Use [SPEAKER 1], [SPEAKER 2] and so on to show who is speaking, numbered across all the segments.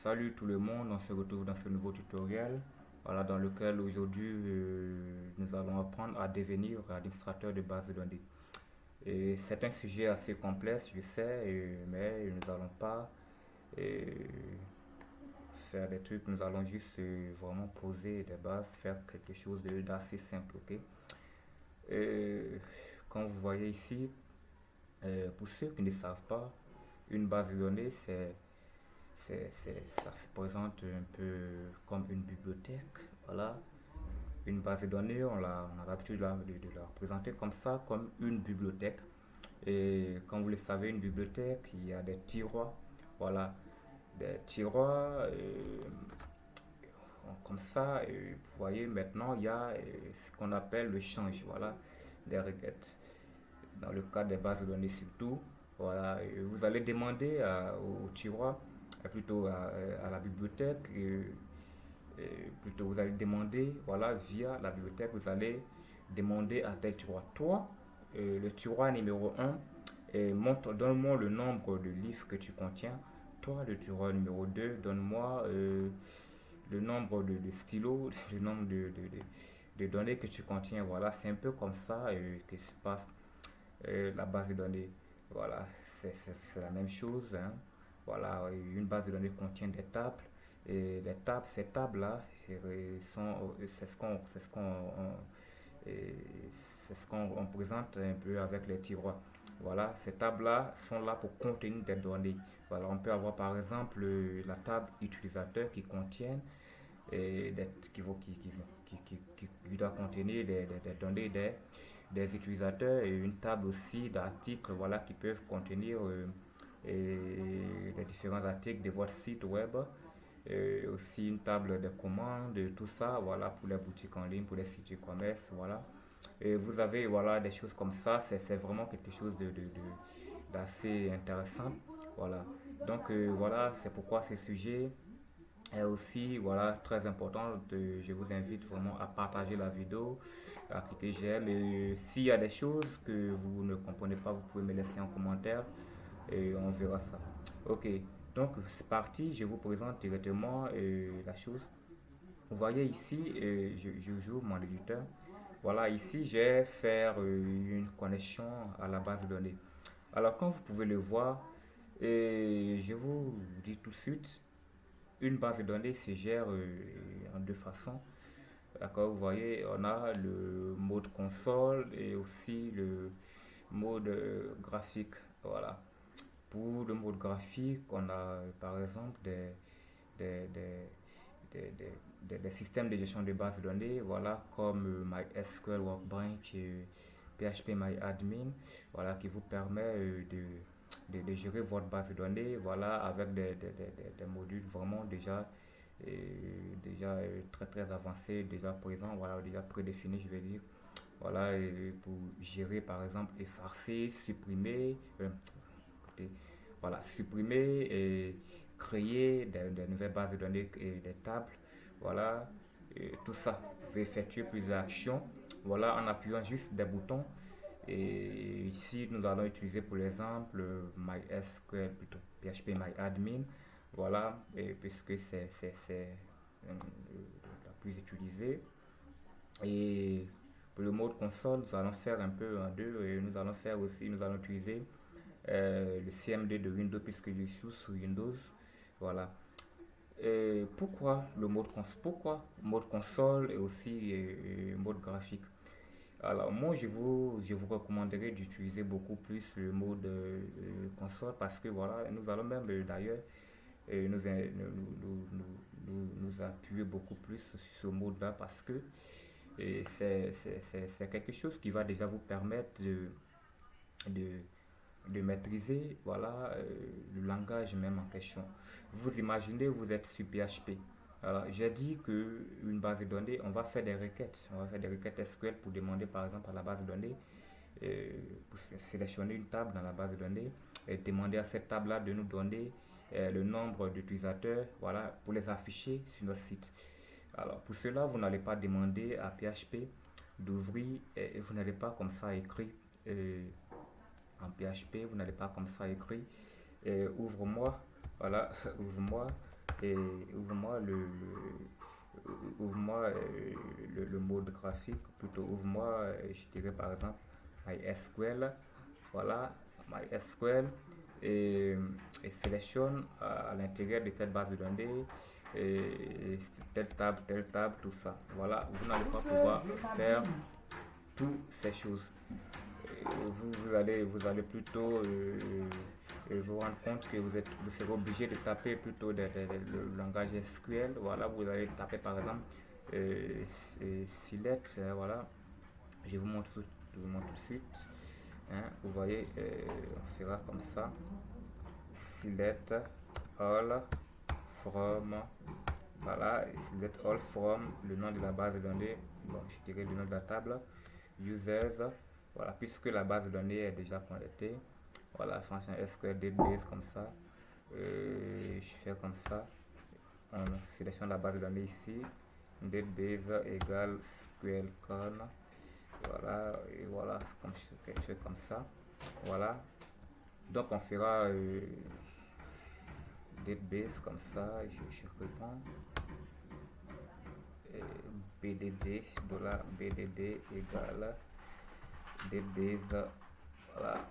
[SPEAKER 1] Salut tout le monde, on se retrouve dans ce nouveau tutoriel, voilà, dans lequel aujourd'hui nous allons apprendre à devenir administrateur de base de données. Et c'est un sujet assez complexe, je sais, mais nous n'allons pas euh, faire des trucs, nous allons juste vraiment poser des bases, faire quelque chose d'assez simple, ok? Euh, Comme vous voyez ici, pour ceux qui ne savent pas, une base de données, ça se présente un peu comme une bibliothèque. Voilà, une base de données, on a l'habitude de la représenter comme ça, comme une bibliothèque. Et comme vous le savez, une bibliothèque, il y a des tiroirs. Voilà, des tiroirs comme ça. Et vous voyez, maintenant, il y a ce qu'on appelle le change. Voilà, des requêtes. Dans le cas des bases de données surtout, voilà, et vous allez demander au tiroir, plutôt à la bibliothèque, plutôt vous allez demander, voilà, via la bibliothèque, vous allez demander à tel tiroir. Toi, le tiroir numéro un, donne-moi le nombre de livres que tu contiens. Toi, le tiroir numéro 2, donne-moi le nombre de stylos, le nombre de données que tu contiens. Voilà, c'est un peu comme ça que se passe la base de données. Voilà, c'est la même chose, hein. Voilà, une base de données contient des tables. Et ces tables-là, c'est ce qu'on et c'est ce qu'on on présente un peu avec les tiroirs. Voilà, ces tables-là sont là pour contenir des données. Voilà, on peut avoir par exemple la table utilisateur qui contient qui doit contenir des données des utilisateurs et une table aussi d'articles, voilà, qui peuvent contenir les différents articles de votre site web, aussi une table de commandes, tout ça, voilà, pour les boutiques en ligne, pour les sites e-commerce, voilà. Et vous avez, voilà, des choses comme ça, c'est vraiment quelque chose d'assez intéressant, voilà. Donc, voilà, c'est pourquoi ce sujet est aussi, voilà, très important. Je vous invite vraiment à partager la vidéo, à cliquer j'aime. Et s'il y a des choses que vous ne comprenez pas, vous pouvez me laisser en commentaire et on verra ça. Ok, donc c'est parti, je vous présente directement la chose. Vous voyez ici, je joue mon éditeur. Voilà, ici, j'ai faire une connexion à la base de données. Alors, comme vous pouvez le voir, je vous dis tout de suite, une base de données se gère en deux façons. D'accord, vous voyez, on a le mode console et aussi le mode graphique. Voilà. Pour le mode graphique, on a par exemple des, des, des, des systèmes de gestion de base de données, voilà, comme MySQL Workbench et PHP voilà, qui vous permet de gérer votre base de données, voilà, avec des modules vraiment déjà très très avancés, déjà présents, voilà, déjà prédéfinis, je vais dire, voilà, et pour gérer par exemple effacer, supprimer, écoutez, voilà, supprimer et créer des nouvelles bases de données et des tables, voilà, et tout ça. Vous pouvez effectuer plusieurs actions, voilà, en appuyant juste des boutons. Et ici, nous allons utiliser pour l'exemple MySQL, plutôt PHP voilà, et puisque c'est la plus utilisée. Et pour le mode console, nous allons faire un peu en deux et nous allons faire aussi, nous allons utiliser le CMD de Windows puisque je suis sur Windows. Voilà. Et pourquoi mode console et aussi mode graphique? Alors moi je vous recommanderais d'utiliser beaucoup plus le mode console parce que voilà, nous allons même d'ailleurs nous appuyer beaucoup plus sur ce mode-là parce que c'est quelque chose qui va déjà vous permettre de, de maîtriser voilà, le langage même en question. Vous imaginez, vous êtes sur PHP. Alors, j'ai dit que une base de données, on va faire des requêtes. On va faire des requêtes SQL pour demander par exemple à la base de données, euh, pour sélectionner une table dans la base de données et demander à cette table-là de nous donner le nombre d'utilisateurs voilà, pour les afficher sur notre site. Alors, pour cela, vous n'allez pas demander à PHP d'ouvrir et vous n'allez pas comme ça écrire euh, en PHP, vous n'allez pas comme ça écrire ouvre-moi, voilà, ouvre-moi et ouvre-moi ouvre-moi le mode graphique, plutôt ouvre-moi, je dirais par exemple MySQL, voilà, MySQL, et, et sélectionne à l'intérieur de cette base de données et telle table, tout ça. Voilà, vous n'allez pas pouvoir faire toutes ces choses. Vous allez plutôt vous rendre compte que vous serez obligé de taper plutôt le langage SQL. Voilà, vous allez taper par exemple select, voilà, je vous montre tout de suite. Hein, vous voyez, on fera comme ça. Select all from, voilà, select all from le nom de la base de données, bon, je dirais le nom de la table, users, voilà, puisque la base de données est déjà connectée, voilà, fonction SQL database comme ça, je fais comme ça, on sélectionne la base de données ici, database égale SQLcon, voilà, et voilà, comme quelque chose comme ça, voilà, donc on fera database comme ça, je réponds, BDD, $BDD égale database, voilà,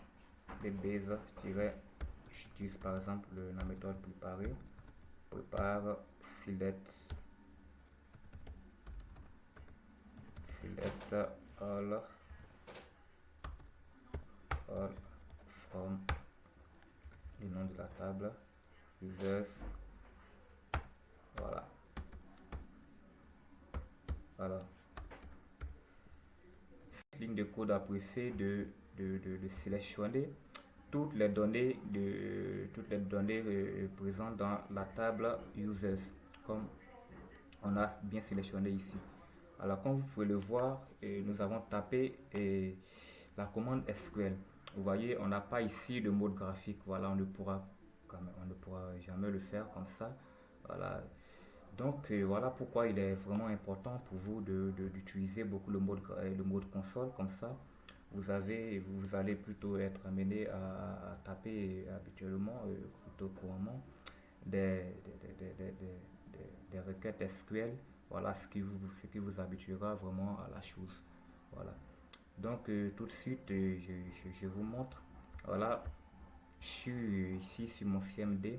[SPEAKER 1] database, j'utilise par exemple la méthode prépare select all from le nom de la table, users, voilà, voilà. Ligne de code a préfet de sélectionner toutes les données présentes dans la table users, comme on a bien sélectionné ici. Alors comme vous pouvez le voir, nous avons tapé la commande SQL. Vous voyez, on n'a pas ici de mode graphique. Voilà, on ne pourra jamais le faire comme ça. Voilà. Donc voilà pourquoi il est vraiment important pour vous d'utiliser beaucoup le mode console comme ça. Vous allez plutôt être amené à taper habituellement, plutôt couramment, des, des, des, des, des requêtes SQL. Voilà ce qui vous habituera vraiment à la chose. Voilà. Donc tout de suite, je vous montre. Voilà, je suis ici sur mon CMD.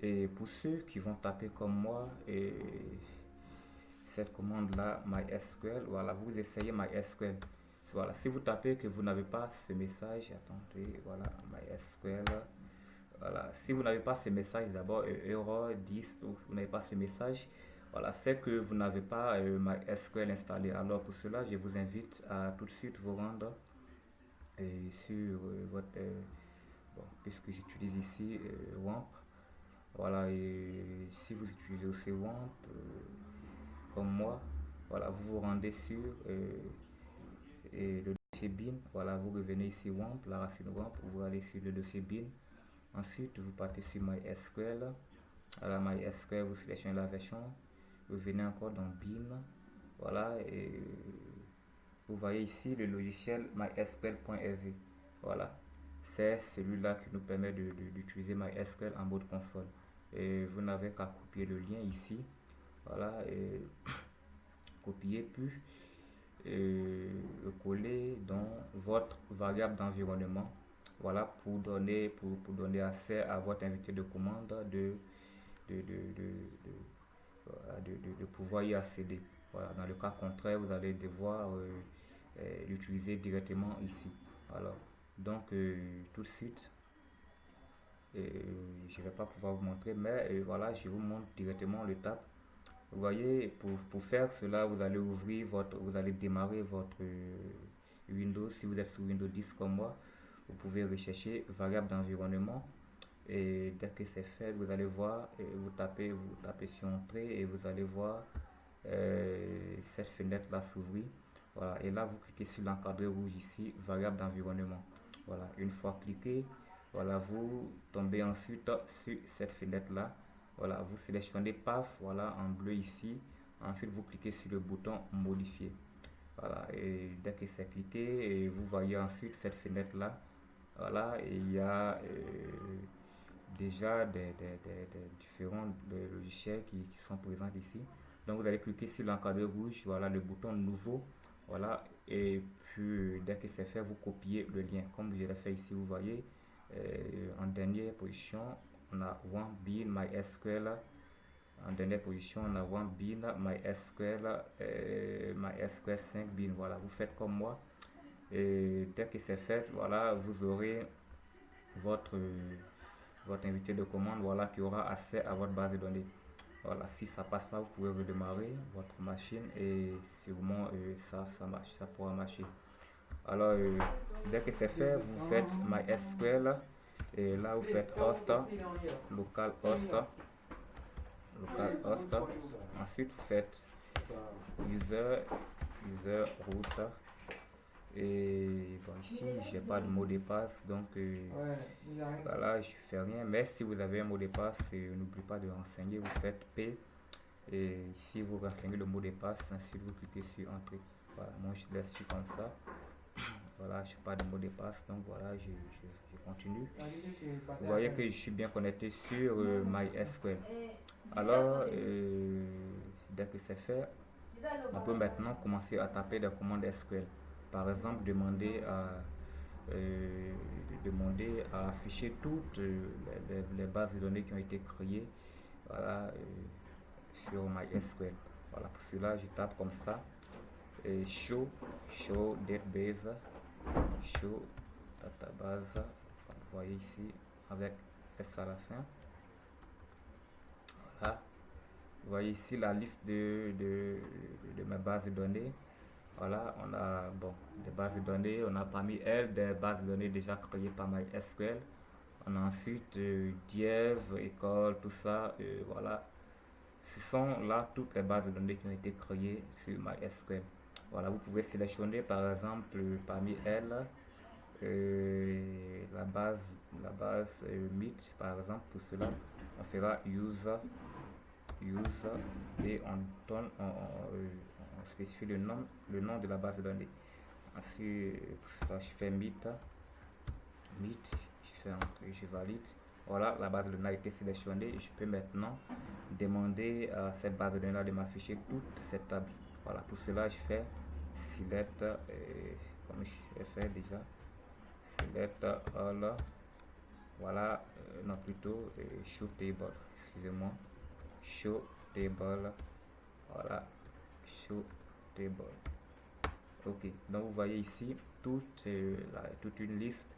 [SPEAKER 1] Et pour ceux qui vont taper comme moi, cette commande là, MySQL, voilà, vous essayez MySQL. Voilà, si vous tapez que vous n'avez pas ce message, attendez, voilà, MySQL. Voilà, si vous n'avez pas ce message, d'abord error 10, ou vous n'avez pas ce message, voilà, c'est que vous n'avez pas MySQL installé. Alors pour cela, je vous invite à tout de suite vous rendre sur votre, bon, puisque j'utilise ici WAMP. Voilà, et si vous utilisez aussi WAMP comme moi, voilà, vous vous rendez sur le dossier bin. Voilà, vous revenez ici WAMP, la racine WAMP, vous allez sur le dossier bin. Ensuite, vous partez sur MySQL. À la MySQL, vous sélectionnez la version. Vous venez encore dans bin. Voilà, et vous voyez ici le logiciel mysql.exe. Voilà, c'est celui-là qui nous permet d'utiliser MySQL en mode console. Et vous n'avez qu'à copier le lien ici. Voilà, et copier puis le coller dans votre variable d'environnement. Voilà, pour donner accès à votre invité de commande de, de, de, de pouvoir y accéder. Voilà, dans le cas contraire, vous allez devoir l'utiliser directement ici. Alors, donc tout de suite, je ne vais pas pouvoir vous montrer, mais voilà, je vous montre directement le tab. Vous voyez, pour faire cela, vous allez démarrer votre Windows. Si vous êtes sous Windows 10 comme moi, vous pouvez rechercher variable d'environnement. Et dès que c'est fait, vous allez voir, vous tapez sur Entrée et vous allez voir cette fenêtre là s'ouvrir. Voilà, et là vous cliquez sur l'encadré rouge ici, variable d'environnement. Voilà, une fois cliqué, voilà, vous tombez ensuite sur cette fenêtre là. Voilà, vous sélectionnez PAF, voilà, en bleu ici. Ensuite, vous cliquez sur le bouton modifier. Voilà, et dès que c'est cliqué, et vous voyez ensuite cette fenêtre là. Voilà, et il y a déjà des différents logiciels qui sont présents ici. Donc vous allez cliquer sur l'encadré rouge, voilà le bouton nouveau, voilà, et puis dès que c'est fait, vous copiez le lien comme je l'ai fait ici. Vous voyez, en dernière position, on a One Bin MySQL. En dernière position, on a One Bin MySQL, MySQL 5 Bin. Voilà, vous faites comme moi. Et dès que c'est fait, voilà, vous aurez votre, votre invité de commande, voilà, qui aura accès à votre base de données. Voilà, si ça passe pas, vous pouvez redémarrer votre machine et sûrement ça marche, ça pourra marcher. Alors, dès que c'est fait, vous faites MySQL et là vous faites host, localhost, localhost. Ensuite, vous faites user root. Et bon, ici, j'ai pas de mot de passe, donc voilà, je fais rien. Mais si vous avez un mot de passe, n'oubliez pas de renseigner. Vous faites P et ici vous renseignez le mot de passe. Ensuite, vous cliquez sur Entrée. Voilà, moi je laisse sur comme ça. Voilà, je n'ai pas de mot de passe, donc voilà, je continue. Vous voyez que je suis bien connecté sur MySQL. Alors, dès que c'est fait, on peut maintenant commencer à taper des commandes SQL. Par exemple, demander à afficher toutes les bases de données qui ont été créées, voilà, sur MySQL. Voilà, pour cela, je tape comme ça, show database, show database, vous voyez ici avec S à la fin. Voilà, vous voyez ici la liste de mes bases de données. Voilà, on a bon, des bases de données, on a parmi elles des bases de données déjà créées par MySQL. On a ensuite Dev, école, tout ça, voilà. Ce sont là toutes les bases de données qui ont été créées sur MySQL. Voilà, vous pouvez sélectionner par exemple parmi elles la base Meet par exemple. Pour cela, on fera user et on spécifie le nom de la base de données. Ensuite, pour cela, je fais Meet, je fais entrer, je valide. Voilà, la base de données a été sélectionnée et je peux maintenant demander à cette base de données là de m'afficher toute cette table. Voilà, pour cela, je fais select, comme je fait déjà, select all, voilà, non plutôt show table, excusez-moi, show table, voilà, show table. Ok, donc vous voyez ici toute une liste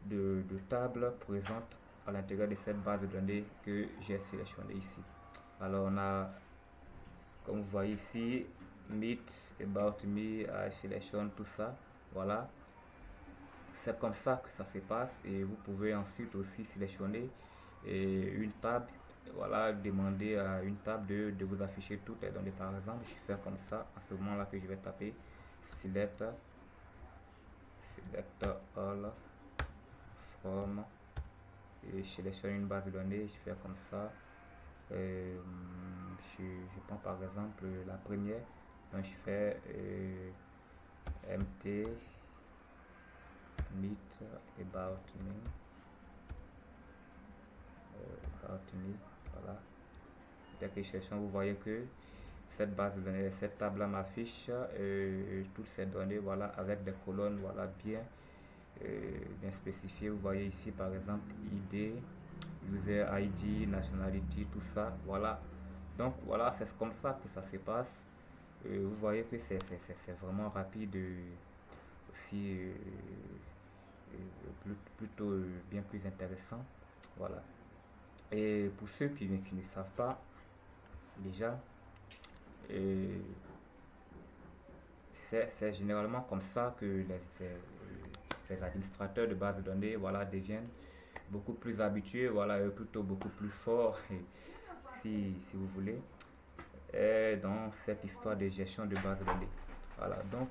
[SPEAKER 1] de tables présentes à l'intérieur de cette base de données que j'ai sélectionnée ici. Alors on a, comme vous voyez ici, Meet, About Me, I Selection, tout ça. Voilà, c'est comme ça que ça se passe et vous pouvez ensuite aussi sélectionner une table. Voilà, demander à une table de vous afficher toutes les données. Par exemple, je fais comme ça, à ce moment là que je vais taper select all from et je sélectionne une base de données. Je fais comme ça, je prends par exemple la première, donc je fais mt meet about me, voilà. Dès que je sélectionne, vous voyez que cette base de données, cette table là m'affiche toutes ces données, voilà, avec des colonnes, voilà, bien spécifiées. Vous voyez ici par exemple ID, user ID, nationality, tout ça, voilà. Donc voilà, c'est comme ça que ça se passe. Vous voyez que c'est vraiment rapide, aussi plutôt bien plus intéressant, voilà. Et pour ceux qui ne savent pas déjà, c'est généralement comme ça que les administrateurs de bases de données, voilà, deviennent beaucoup plus habitués, voilà, plutôt beaucoup plus forts, si vous voulez, dans cette histoire de gestion de bases de données. Voilà, donc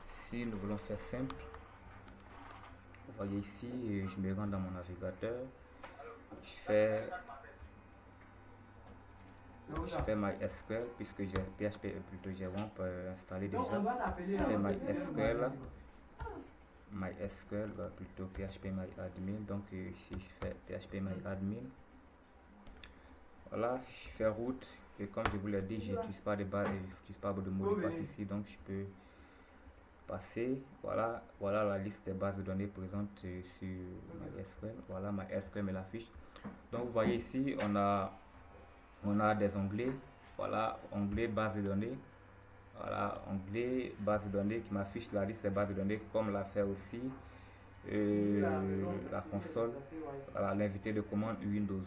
[SPEAKER 1] si nous voulons faire simple, vous voyez ici, je me rends dans mon navigateur, je fais MySQL puisque j'ai PHP plutôt j'ai WAMP installé déjà. Je fais MySQL, MySQL, plutôt PHP MyAdmin. Donc ici je fais PHP MyAdmin. Voilà, je fais route. Et comme je vous l'ai dit, je n'utilise pas de base, j'utilise pas de mot de passe ici, donc je peux passer. Voilà la liste des bases de données présentes sur MySQL. Voilà, MySQL me l'affiche. Donc vous voyez ici, on a des onglets. Voilà, onglet base de données. Voilà, onglet base de données qui m'affiche la liste des bases de données, comme l'a fait aussi la console. Voilà, l'invité de commande Windows.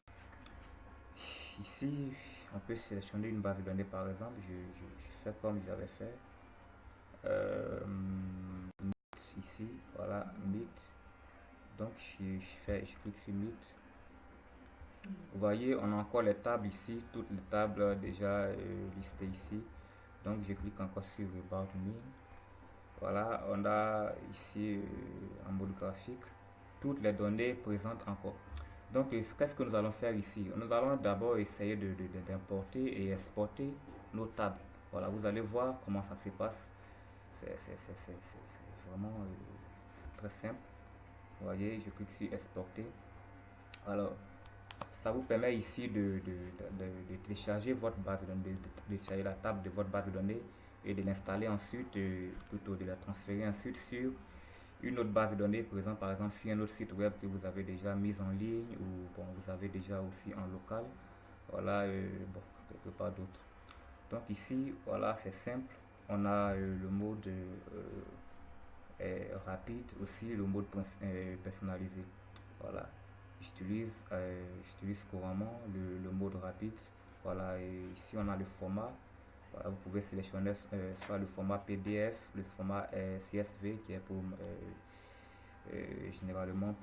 [SPEAKER 1] Ici, on peut sélectionner une base de données par exemple. Je fais comme j'avais fait. Meet ici, voilà, Meet. Donc je clique sur Meet. Vous voyez, on a encore les tables ici, toutes les tables déjà listées ici. Donc je clique encore sur About Me. Voilà, on a ici en mode graphique toutes les données présentes encore. Donc qu'est-ce que nous allons faire ici? Nous allons d'abord essayer d'importer et exporter nos tables. Voilà, vous allez voir comment ça se passe. C'est vraiment très simple. Vous voyez, je clique sur exporter. Alors, ça vous permet ici de télécharger votre base de données, de télécharger la table de votre base de données et de l'installer ensuite, plutôt de la transférer ensuite sur une autre base de données, par exemple sur un autre site web que vous avez déjà mis en ligne ou bon, vous avez déjà aussi en local. Voilà, bon, quelque part d'autre. Donc ici, voilà, c'est simple. On a le mode rapide, aussi le mode personnalisé. Voilà, j'utilise couramment le mode rapide. Voilà, et ici on a le format. Voilà, vous pouvez sélectionner soit le format PDF, le format CSV qui est pour généralement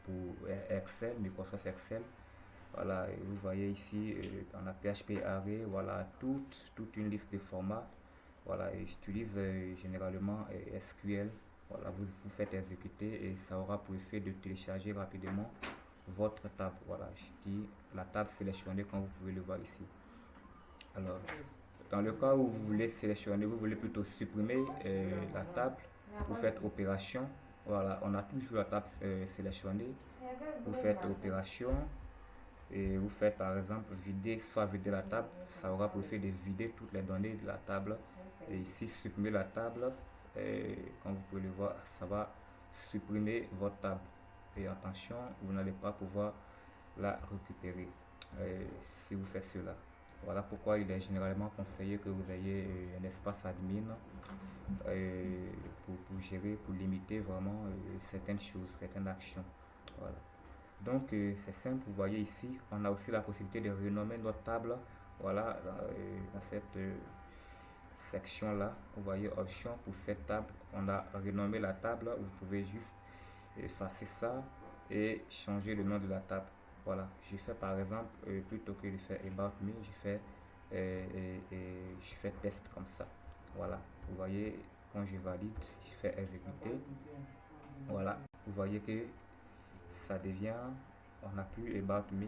[SPEAKER 1] pour Excel, Microsoft Excel. Voilà, et vous voyez ici on a PHP Array, voilà, toute une liste de formats. Voilà, et j'utilise généralement SQL. Voilà, vous faites exécuter et ça aura pour effet de télécharger rapidement votre table. Voilà, je dis la table sélectionnée comme vous pouvez le voir ici. Alors, dans le cas où vous voulez sélectionner, vous voulez plutôt supprimer la table, vous faites opération. Voilà, on a toujours la table sélectionnée. Vous faites opération et vous faites par exemple vider la table. Ça aura pour effet de vider toutes les données de la table. Et ici, supprimer la table. Et comme vous pouvez le voir, ça va supprimer votre table. Et attention, vous n'allez pas pouvoir la récupérer si vous faites cela. Voilà pourquoi il est généralement conseillé que vous ayez un espace admin pour gérer, pour limiter vraiment certaines choses, certaines actions. Voilà. Donc c'est simple, vous voyez ici, on a aussi la possibilité de renommer notre table. Voilà, dans cette section là, vous voyez option pour cette table, on a renommé la table. Vous pouvez juste effacer ça et changer le nom de la table. Voilà, je fais par exemple, plutôt que de faire About Me, je fais test comme ça. Voilà, vous voyez, quand je valide, je fais exécuter. Voilà, vous voyez que ça devient, on n'a plus About Me,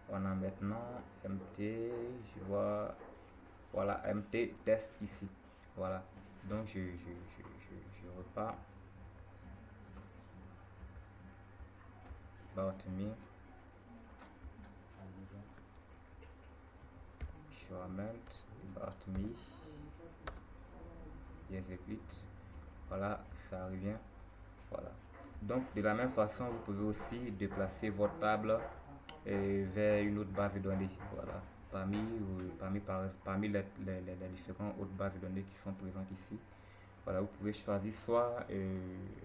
[SPEAKER 1] on a maintenant MT, je vois, voilà, MT test ici. Voilà, donc je repars. About Me, je ramène About Me, j'exécute. Voilà, ça revient. Voilà. Donc de la même façon, vous pouvez aussi déplacer votre table vers une autre base de données. Voilà. Parmi les différentes autres bases de données qui sont présentes ici. Voilà, vous pouvez choisir soit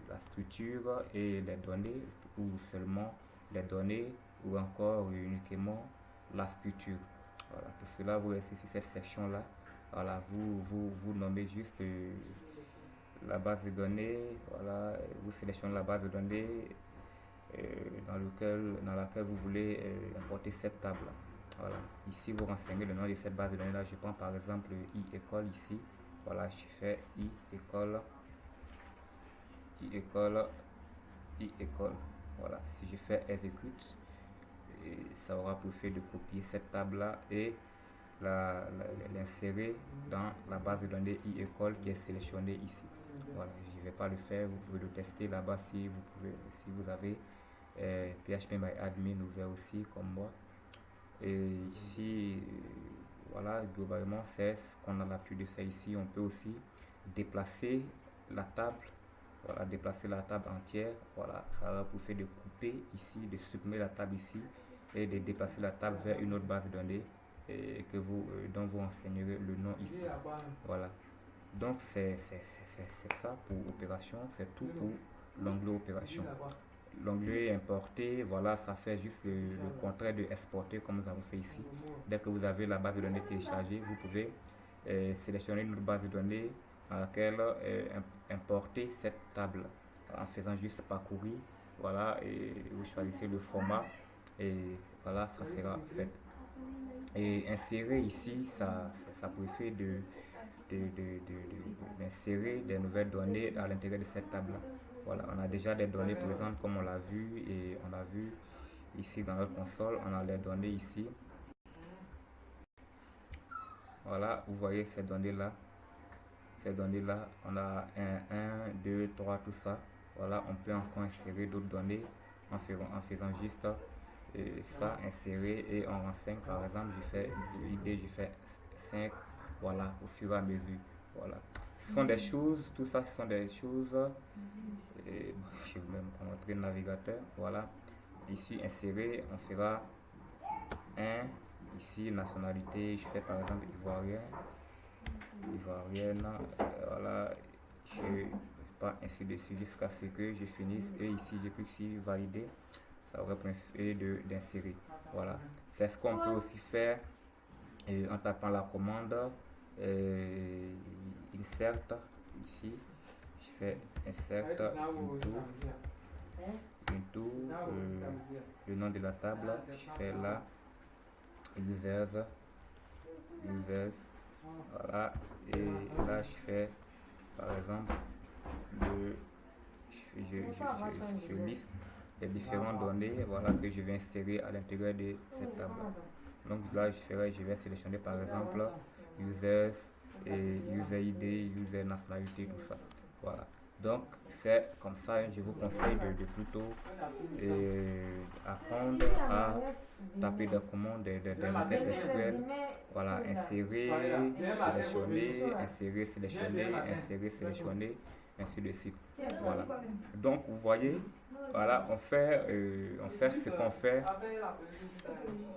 [SPEAKER 1] la structure et les données, ou seulement les données, ou encore uniquement la structure. Voilà. Pour cela, vous restez sur cette section-là. Voilà, vous nommez juste la base de données. Voilà, vous sélectionnez la base de données dans laquelle vous voulez importer cette table. Voilà, ici vous renseignez le nom de cette base de données là. Je prends par exemple e-école ici. Voilà, je fais e-école, e-école, e-école. Voilà, si je fais exécute, ça aura pour effet de copier cette table là et l'insérer dans la base de données e-école qui est sélectionnée ici. Voilà, je vais pas le faire. Vous pouvez le tester là-bas si vous avez PHP ouvert aussi comme moi. Et ici, voilà, globalement, c'est ce qu'on a l'habitude de faire ici. On peut aussi déplacer la table, voilà, déplacer la table entière. Voilà, ça va vous faire de couper ici, de supprimer la table ici et de déplacer la table vers une autre base de données et dont vous renseignerez le nom ici. Voilà. Donc c'est ça pour opération, c'est tout pour l'onglet opération. L'onglet importer, voilà, ça fait juste le contraire de exporter comme nous avons fait ici. Dès que vous avez la base de données téléchargée, vous pouvez sélectionner une base de données à laquelle importer cette table en faisant juste parcourir, voilà, et vous choisissez le format et voilà, ça sera fait. Et insérer ici, ça préfère d'insérer des nouvelles données à l'intérieur de cette table là. Voilà, on a déjà des données présentes comme on l'a vu et on a vu ici dans notre console, on a les données ici. Voilà, vous voyez ces données là. Ces données là, on a 1, 2, 3, tout ça. Voilà, on peut encore insérer d'autres données en faisant juste ça, insérer et on renseigne. Par exemple, j'ai fait 5, voilà, au fur et à mesure. Voilà. Ce sont des choses, tout ça, ce sont des choses. Je vais même montrer le navigateur. Voilà. Ici, insérer, on fera 1. Ici, nationalité, je fais par exemple ivoirienne. Voilà. Je pas ainsi de suite jusqu'à ce que je finisse. Et ici, je clique sur valider. Ça aurait préféré d'insérer. Voilà. C'est ce qu'on peut aussi faire en tapant la commande insert ici. Je fais insert into le nom de la table. Je fais là users, voilà, et là je fais par exemple je liste les différentes données, voilà, que je vais insérer à l'intérieur de cette table. Donc là je vais sélectionner par exemple users et user ID, user nationalité, tout ça. Voilà. Donc c'est comme ça, je vous conseille de plutôt apprendre à taper des commandes, des requêtes SQL. Voilà, insérer, sélectionner, ainsi de suite. Voilà. Donc vous voyez, voilà, on fait ce qu'on fait.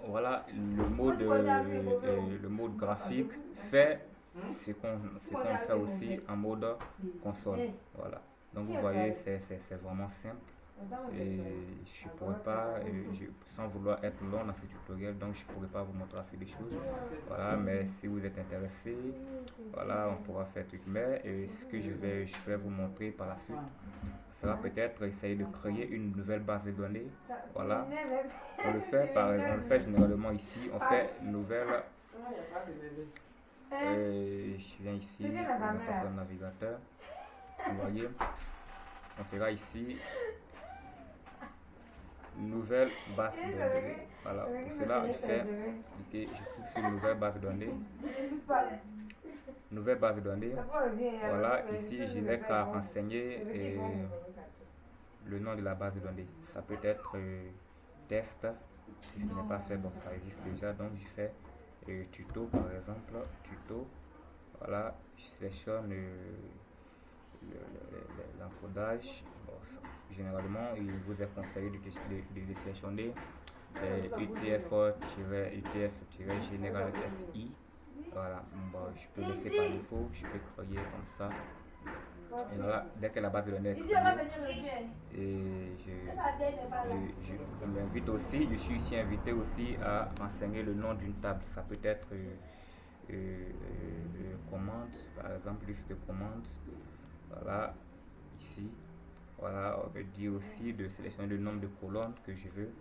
[SPEAKER 1] Voilà, le mode graphique fait ce qu'on fait aussi en mode console. Voilà. Donc vous voyez, c'est vraiment simple. Et je pourrais pas, sans vouloir être long dans ce tutoriel, donc je pourrais pas vous montrer assez de choses. Voilà, mais si vous êtes intéressé, voilà, on pourra faire tout. Mais ce que je vais vous montrer par la suite sera peut-être essayer de créer une nouvelle base de données. Voilà, on le fait généralement ici. On fait une nouvelle. Je viens ici, on passe au navigateur. Vous voyez, on fera ici nouvelle base de données. Voilà, pour cela je clique sur nouvelle base de données. Nouvelle base de données. Voilà, ici je n'ai qu'à renseigner le nom de la base de données. Ça peut être test. Si ce n'est pas fait, bon, ça existe déjà. Donc je fais tuto par exemple. Tuto. Voilà, je sélectionne l'encodage. Bon, généralement, il vous est conseillé de sélectionner UTF-General SI. Voilà, bon, je peux laisser par défaut, je peux créer comme ça. Et voilà, dès que la base de données est créée, et je m'invite aussi, je suis ici invité aussi à renseigner le nom d'une table. Ça peut être commande, par exemple, liste de commandes. Voilà, ici. Voilà, on peut dire aussi de sélectionner le nombre de colonnes que je veux.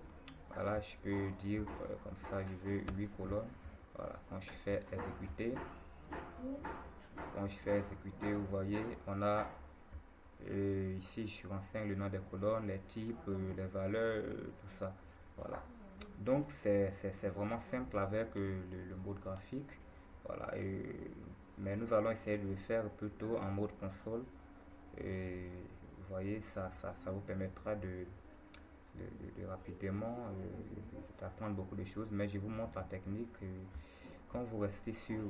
[SPEAKER 1] Voilà, je peux dire comme ça, je veux 8 colonnes. Voilà, quand je fais exécuter, vous voyez, on a ici, je renseigne le nom des colonnes, les types, les valeurs, tout ça. Voilà. Donc, c'est vraiment simple avec le mode graphique. Voilà. Mais nous allons essayer de le faire plutôt en mode console. Et vous voyez, ça vous permettra de rapidement d'apprendre beaucoup de choses. Mais je vous montre la technique. Quand vous restez sur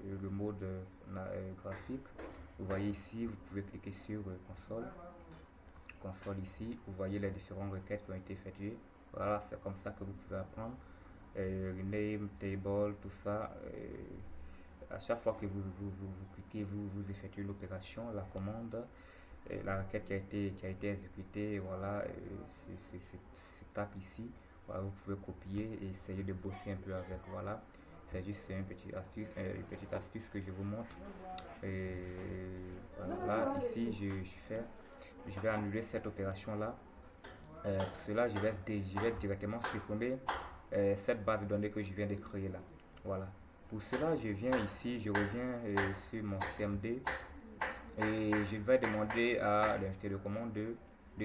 [SPEAKER 1] le mode graphique, vous voyez ici, vous pouvez cliquer sur console. Console ici, vous voyez les différentes requêtes qui ont été effectuées. Voilà, c'est comme ça que vous pouvez apprendre. Rename, table, tout ça. À chaque fois que vous cliquez, vous effectuez l'opération, la commande, la requête qui a été exécutée, voilà, c'est tape ici. Voilà, vous pouvez copier et essayer de bosser un peu avec. Voilà, c'est juste une petite astuce que je vous montre. Et voilà, ici, je vais annuler cette opération-là. Pour cela, je vais directement supprimer cette base de données que je viens de créer là. Voilà. Pour cela, je viens ici, je reviens sur mon CMD et je vais demander à l'invité de commande de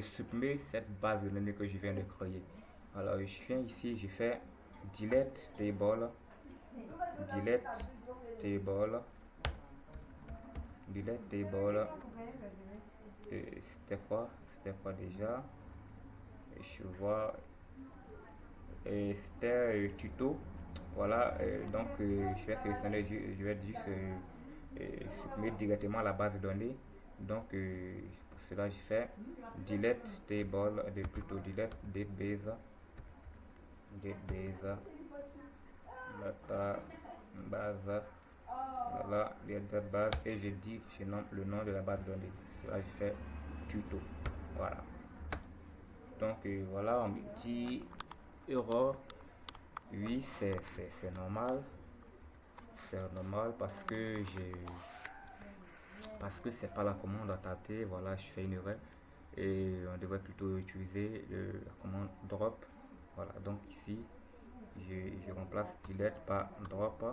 [SPEAKER 1] supprimer cette base de données que je viens de créer. Alors, je viens ici, je fais delete table, delete table, delete table. C'était quoi? C'était quoi déjà? Je vois, c'était tuto. Voilà, donc je vais sélectionner, je vais juste supprimer directement la base de données. Donc pour cela, je fais delete table, plutôt delete database, database, database, voilà, database, et je nomme le nom de la base de données. Cela, je fais tuto. Voilà. Donc voilà, on me dit erreur. Oui, c'est normal. C'est normal parce que c'est pas la commande à taper. Voilà, je fais une erreur. Et on devrait plutôt utiliser la commande drop. Voilà, donc ici, je remplace delete par drop.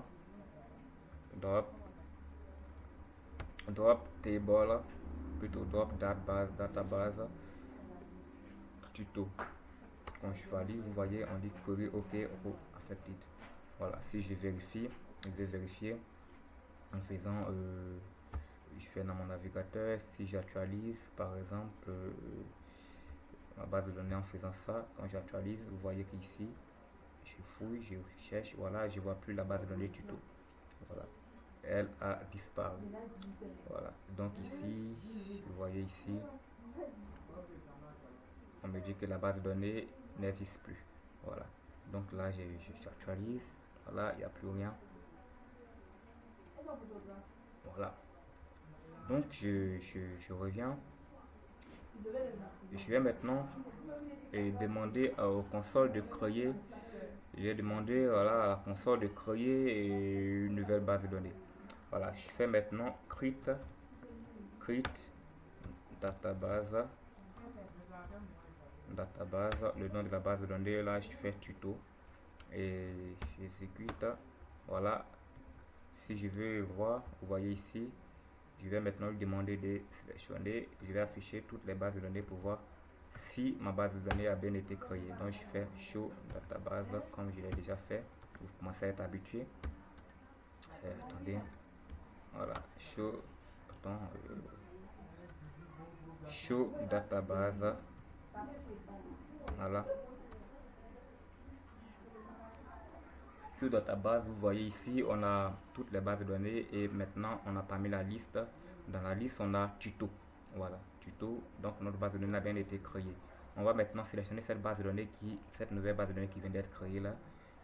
[SPEAKER 1] Drop, drop table, plutôt drop database, tuto. Quand je valide, vous voyez, on dit query OK ou affected. Voilà, si je vérifie, je vais vérifier en faisant, je fais dans mon navigateur, si j'actualise par exemple ma base de données en faisant ça, quand j'actualise, vous voyez qu'ici, je fouille, je cherche, voilà, je vois plus la base de données tuto. Voilà, elle a disparu. Voilà, donc ici, vous voyez ici, on me dit que la base de données n'existe plus. Voilà, donc là, j'actualise, voilà, il n'y a plus rien. Voilà, donc je reviens. Je vais maintenant demander au console de créer. Je vais demander voilà, à la console de créer une nouvelle base de données. Voilà, je fais maintenant create database, le nom de la base de données. Là, je fais tuto et j'exécute. Voilà, si je veux voir, vous voyez ici, je vais maintenant lui demander de sélectionner. Je vais afficher toutes les bases de données pour voir si ma base de données a bien été créée. Donc je fais show database comme je l'ai déjà fait. Vous commencez à être habitué. Attendez. Voilà. Show database. Voilà. Show database, vous voyez ici, on a toutes les bases de données et maintenant on a parmi la liste. Dans la liste, on a tuto. Voilà, tuto. Donc notre base de données a bien été créée. On va maintenant sélectionner cette nouvelle base de données qui vient d'être créée là.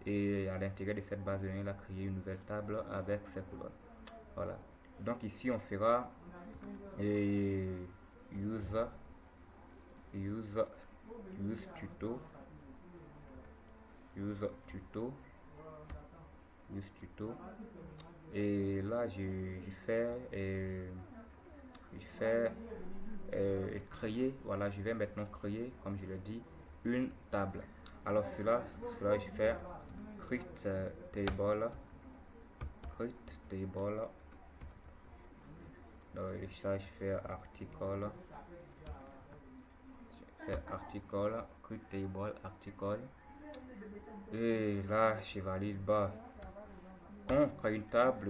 [SPEAKER 1] Et à l'intérieur de cette base de données là, créer une nouvelle table avec ces colonnes. Voilà. Donc ici, on fera use tuto, et là je fais créer. Voilà, je vais maintenant créer, comme je l'ai dit, une table. Alors cela je fais create table, ça je fais article, create table article, et là je valide. Bah, quand on crée une table,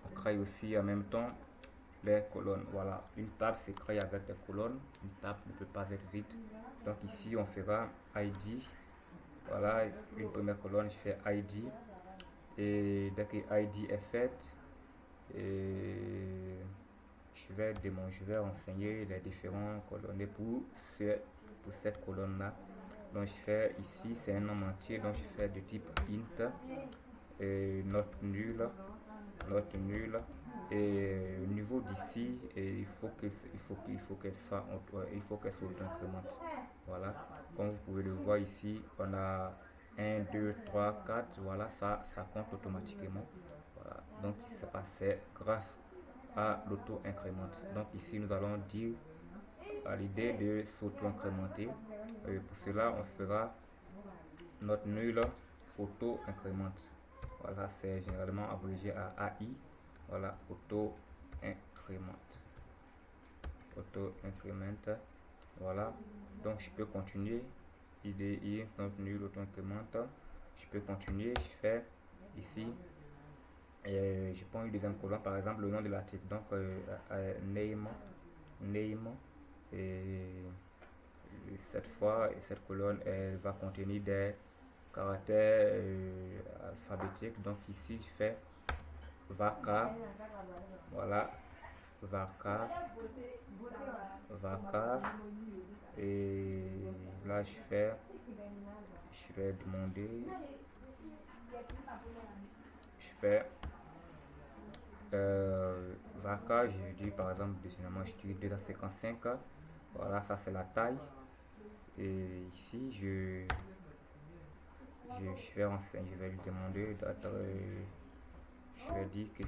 [SPEAKER 1] on crée aussi en même temps les colonnes. Voilà, une table c'est créé avec des colonnes, une table ne peut pas être vide. Donc ici on fera ID. Voilà, une première colonne, je fais ID. Et dès que ID est faite, et je vais renseigner les différents colonnes pour cette colonne là. Donc je fais ici, c'est un nom entier, donc je fais de type int et note nulle. Et au niveau d'ici, il faut qu'elle soit incrémente. Voilà, comme vous pouvez le voir ici, on a 1 2 3 4, voilà, ça compte automatiquement. Voilà, donc c'est grâce à l'auto-incrémente. Donc ici nous allons dire à l'idée de s'auto-incrémenter. Pour cela on fera note nulle auto-incrémente. Voilà, c'est généralement abrégé à AI. Voilà, auto-incrémente. Auto-incrémente. Voilà, donc je peux continuer. IDI, note nulle auto-incrémente. Je peux continuer, je fais ici. Et je prends une deuxième colonne, par exemple le nom de l'article. Donc name. Et cette fois, cette colonne elle va contenir des caractères alphabétiques. Donc ici je fais varchar, voilà, varchar, et là je vais demander, je fais varchar, je dis par exemple décidément je dis 255. Voilà, ça c'est la taille. Et ici je vais lui demander d'être, je vais dire que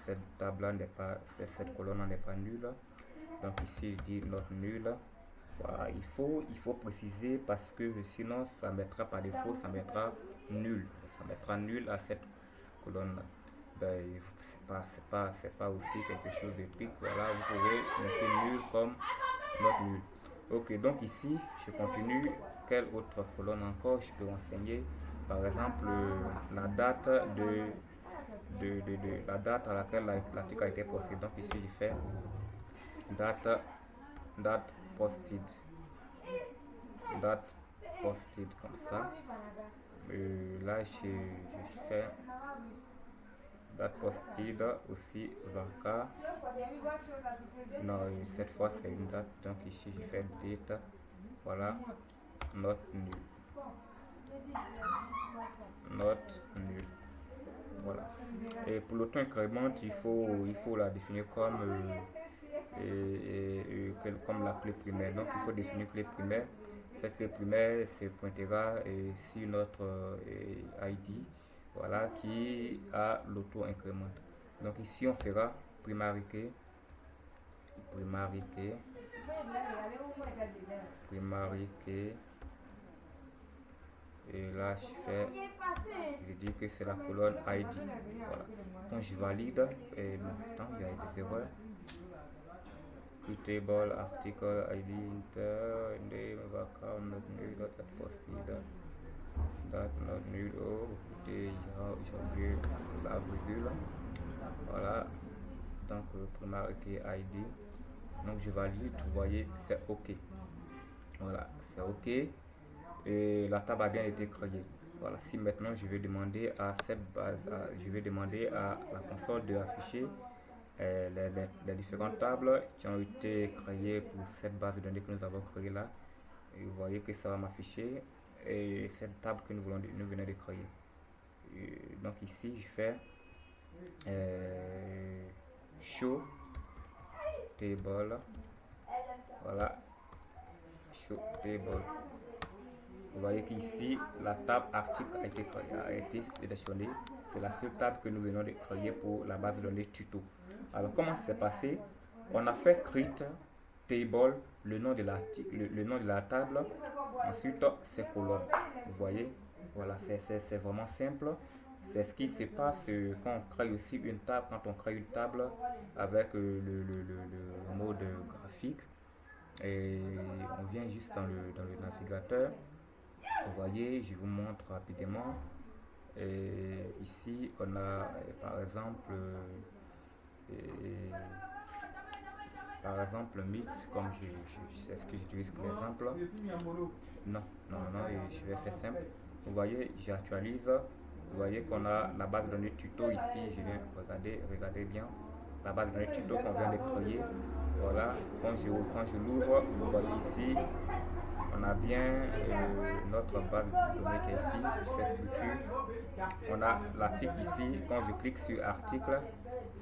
[SPEAKER 1] cette table là n'est pas, cette colonne n'est pas nulle. Donc ici je dis note nulle. Voilà, il faut préciser parce que sinon ça mettra par défaut, ça mettra nul à cette colonne là. Ben, c'est pas aussi quelque chose de truc. Voilà, vous pouvez laisser nul comme note nulle. Ok, donc ici je continue. Quelle autre colonne encore je peux renseigner? Par exemple la date la date à laquelle l'article a été posté. Donc ici je fais date posted, comme ça. Là je fais date posted aussi varchar. Non, cette fois c'est une date, donc ici je fais date. Voilà, note nulle. Voilà. Et pour l'auto-incrémente, il faut la définir comme comme la clé primaire. Donc il faut définir clé primaire. Cette clé primaire se pointera sur notre ID, voilà, qui a l'auto-incrémente. Donc ici on fera primary key, et là je dis que c'est la colonne ID. Voilà. Quand je valide, et maintenant il y a des erreurs. Table, article, ID, inter, name, varchar, not null, dot posted, date, not null. Oh, écoutez, j'ai oublié la virgule. Voilà, donc primary key ID. Donc je valide, vous voyez, c'est OK. Voilà, c'est OK. Et la table a bien été créée. Voilà, si maintenant je vais demander à cette base, je vais demander à la console de afficher les différentes tables qui ont été créées pour cette base de données que nous avons créée là. Et vous voyez que ça va m'afficher et cette table que nous venons de créer. Et donc ici je fais show table. Voilà, show table. Vous voyez qu'ici la table article a été sélectionnée. C'est la seule table que nous venons de créer pour la base de données tuto. Alors comment c'est passé? On a fait create table, le nom de l'article, le nom de la table, ensuite ces colonnes. Vous voyez, voilà, c'est vraiment simple. C'est ce qui se passe quand on crée aussi une table, quand on crée une table avec le mode graphique. Et on vient juste dans le navigateur. Vous voyez, je vous montre rapidement. Et ici, on a par exemple par exemple, Meet, comme c'est ce que j'utilise pour l'exemple. Non, non, non, et je vais faire simple. Vous voyez, j'actualise. Vous voyez qu'on a la base de données tuto ici. Je viens regarder, regardez bien. La base de données tuto qu'on vient de créer. Voilà, quand je l'ouvre, vous voyez ici, on a bien notre base de données qui est ici. Je fais structure. On a l'article ici. Quand je clique sur article,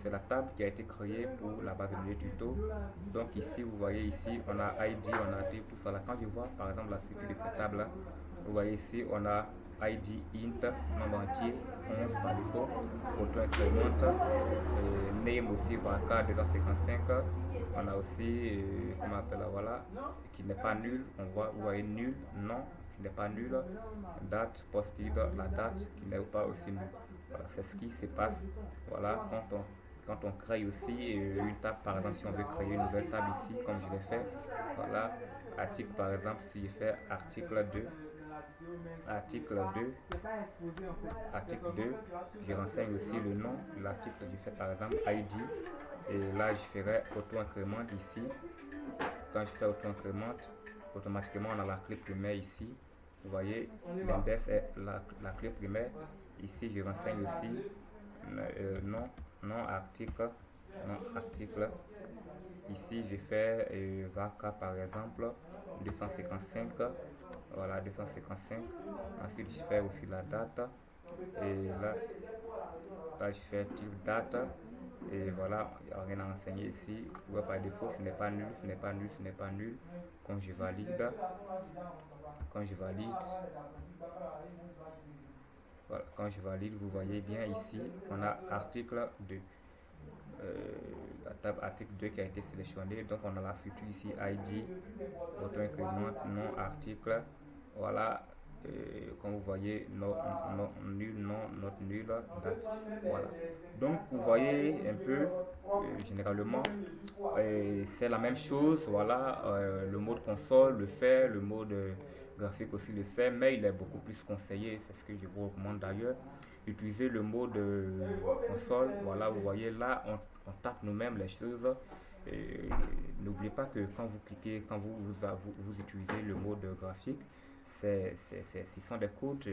[SPEAKER 1] c'est la table qui a été créée pour la base de données tuto. Donc ici, vous voyez ici, on a ID, on a tout ça là. Quand je vois par exemple la structure de cette table là, vous voyez ici, on a ID int, nombre entier, 11 par défaut, auto-incrémente, name aussi, VARCHAR 255. On a aussi, comment on appelle là, voilà, qui n'est pas nul, on voit, vous voyez nul, non, qui n'est pas nul, date, post-it, la date qui n'est pas aussi nulle. Voilà, c'est ce qui se passe, voilà, quand on crée aussi une table, par exemple, si on veut créer une nouvelle table ici, comme je l'ai fait, voilà, article par exemple, si je fais article 2, article 2, article 2, je renseigne aussi le nom de l'article, je fais par exemple ID, et là je ferai auto-incrémente ici. Quand je fais auto-incrémente, automatiquement on a la clé primaire ici. Vous voyez, l'index est la clé primaire. Ici je renseigne aussi nom, nom article, nom article. Ici je fais VARCHAR par exemple 255, voilà 255. Ensuite je fais aussi la date et là je fais date et voilà, il n'y a rien à renseigner ici. Ouais, par défaut ce n'est pas nul, ce n'est pas nul, ce n'est pas nul. Quand je valide, quand je valide, voilà, quand je valide, vous voyez bien ici, on a article 2. La table article 2 qui a été sélectionnée. Donc on a la structure ici ID, auto-incrémente, nom, article. Voilà, comme vous voyez, nul, non, not nul, date. Voilà. Donc vous voyez un peu, généralement, c'est la même chose. Voilà, le mode console le fait, le mode graphique aussi le fait, mais il est beaucoup plus conseillé. C'est ce que je vous recommande d'ailleurs. Utiliser le mode console. Voilà, vous voyez là, on tape nous-mêmes les choses. N'oubliez pas que quand vous cliquez, quand vous utilisez le mode graphique, ce sont des codes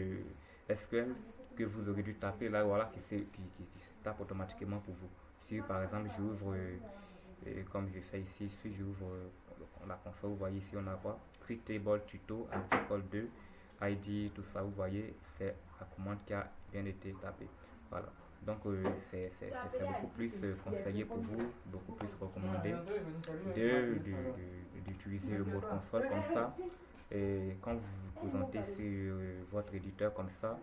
[SPEAKER 1] SQL que vous aurez dû taper là, voilà, qui se tape automatiquement pour vous. Si par exemple j'ouvre, comme je fais ici, si j'ouvre la console, vous voyez ici on a quoi? Create table tuto, article 2, ID, tout ça, vous voyez, c'est la commande qui a bien été tapée. Voilà. Donc c'est beaucoup plus conseillé pour vous, beaucoup plus recommandé d'utiliser le mode console comme ça. Et quand vous vous présentez sur votre éditeur comme ça,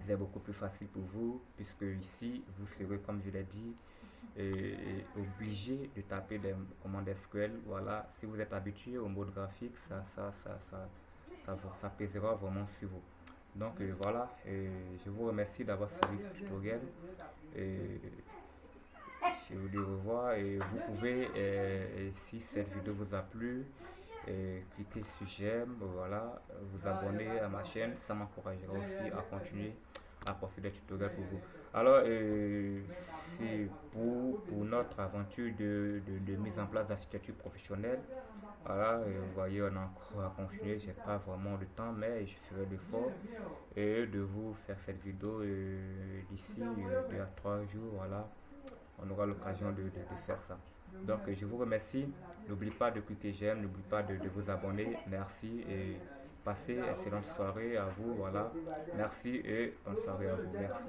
[SPEAKER 1] c'est beaucoup plus facile pour vous, puisque ici vous serez, comme je l'ai dit, obligé de taper des commandes SQL. Voilà, si vous êtes habitué au mode graphique, ça pèsera vraiment sur vous. Donc voilà, je vous remercie d'avoir suivi ce tutoriel. Je vous dis au revoir et vous pouvez, si cette vidéo vous a plu, cliquez sur j'aime, voilà, vous abonner à ma chaîne, ça m'encouragera aussi à continuer à poster des tutoriels pour vous. Alors, c'est pour notre aventure de mise en place d'architecture professionnelle. Voilà, vous voyez, on a encore à continuer. J'ai pas vraiment le temps, mais je ferai l'effort de vous faire cette vidéo d'ici 2 à 3 jours. Voilà, on aura l'occasion de faire ça. Donc, je vous remercie. N'oubliez pas de cliquer j'aime, n'oubliez pas de vous abonner. Merci et passez une excellente soirée à vous. Voilà, merci et bonne soirée à vous. Merci.